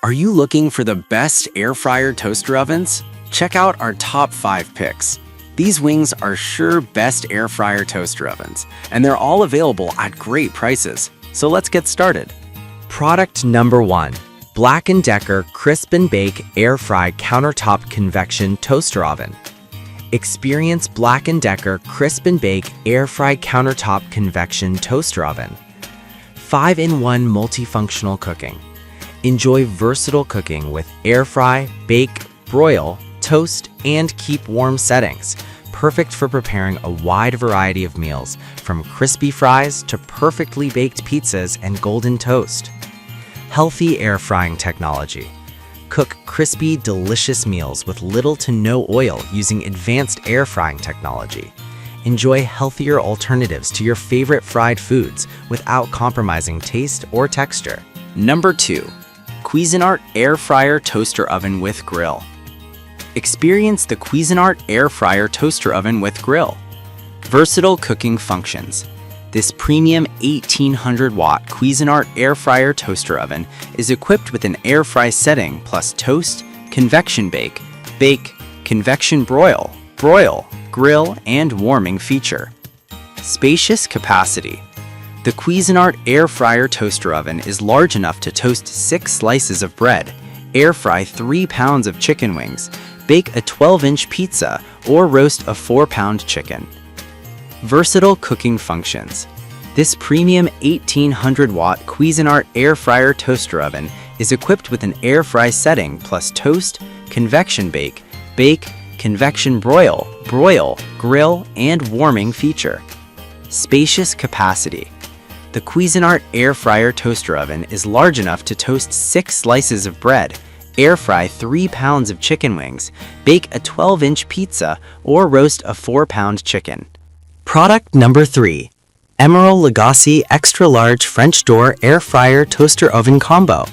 Are you looking for the best air fryer toaster ovens? Check out our top 5 picks. These wings are sure best air fryer toaster ovens, and they're all available at great prices. So let's get started. Product number 1. Black & Decker Crisp and Bake Air Fry Countertop Convection Toaster Oven. Experience Black & Decker Crisp and Bake Air Fry Countertop Convection Toaster Oven. 5-in-1 multifunctional cooking. Enjoy versatile cooking with air fry, bake, broil, toast, and keep warm settings. Perfect for preparing a wide variety of meals, from crispy fries to perfectly baked pizzas and golden toast. Healthy air frying technology. Cook crispy, delicious meals with little to no oil using advanced air frying technology. Enjoy healthier alternatives to your favorite fried foods without compromising taste or texture. Number 2. Cuisinart Air Fryer Toaster Oven with Grill. Experience the Cuisinart Air Fryer Toaster Oven with Grill. Versatile cooking functions. This premium 1800-watt Cuisinart Air Fryer Toaster Oven is equipped with an air fry setting plus toast, convection bake, convection broil, grill, and warming feature. Spacious capacity. The Cuisinart Air Fryer Toaster Oven is large enough to toast 6 slices of bread, air fry 3 pounds of chicken wings, bake a 12-inch pizza, or roast a 4-pound chicken. Versatile cooking functions. This premium 1800-watt Cuisinart Air Fryer Toaster Oven is equipped with an air fry setting plus toast, convection bake, convection broil, grill, and warming feature. Spacious capacity. The Cuisinart Air Fryer Toaster Oven is large enough to toast 6 slices of bread, air fry 3 pounds of chicken wings, bake a 12-inch pizza, or roast a 4-pound chicken. Product number 3. Emeril Lagasse Extra Large French Door Air Fryer Toaster Oven Combo.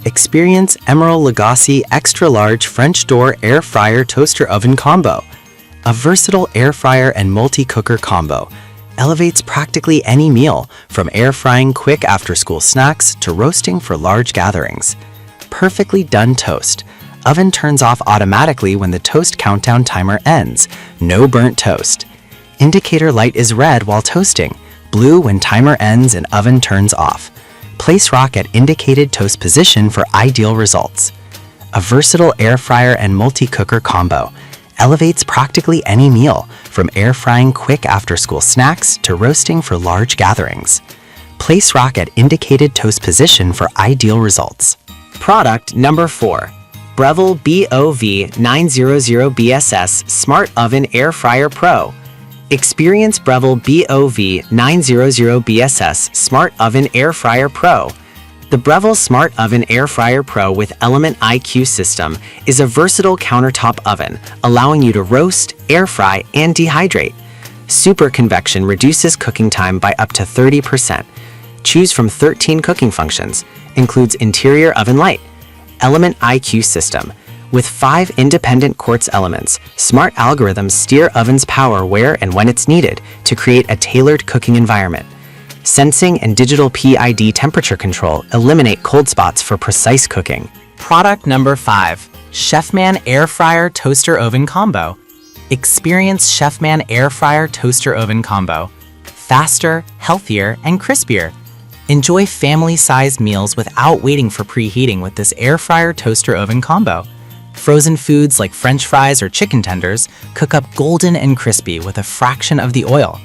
Experience Emeril Lagasse Extra Large French Door Air Fryer Toaster Oven Combo. A versatile air fryer and multi-cooker combo. Elevates practically any meal, from air frying quick after-school snacks to roasting for large gatherings. Perfectly done toast. Oven turns off automatically when the toast countdown timer ends. No burnt toast. Indicator light is red while toasting, blue when timer ends and oven turns off. Place rack at indicated toast position for ideal results. A versatile air fryer and multi-cooker combo. Elevates practically any meal, from air frying quick after-school snacks to roasting for large gatherings. Place rack at indicated toast position for ideal results. Product number 4. Breville BOV900BSS Smart Oven Air Fryer Pro. Experience Breville BOV900BSS Smart Oven Air Fryer Pro. The Breville Smart Oven Air Fryer Pro with Element IQ system is a versatile countertop oven, allowing you to roast, air fry, and dehydrate. Super convection reduces cooking time by up to 30%. Choose from 13 cooking functions. Includes interior oven light. Element IQ system. With 5 independent quartz elements, smart algorithms steer oven's power where and when it's needed to create a tailored cooking environment. Sensing and digital PID temperature control eliminate cold spots for precise cooking. Product number 5. Chefman Air Fryer Toaster Oven Combo. Experience Chefman Air Fryer Toaster Oven Combo. Faster, healthier, and crispier. Enjoy family-sized meals without waiting for preheating with this air fryer toaster oven combo. Frozen foods like French fries or chicken tenders cook up golden and crispy with a fraction of the oil.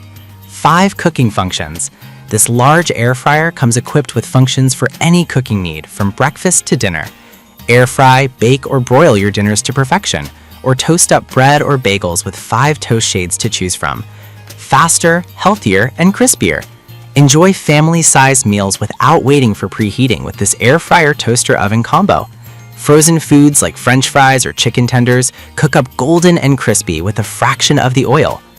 5 cooking functions. This large air fryer comes equipped with functions for any cooking need, from breakfast to dinner. Air fry, bake, or broil your dinners to perfection, or toast up bread or bagels with 5 toast shades to choose from. Faster, healthier, and crispier. Enjoy family-sized meals without waiting for preheating with this air fryer toaster oven combo. Frozen foods like French fries or chicken tenders cook up golden and crispy with a fraction of the oil.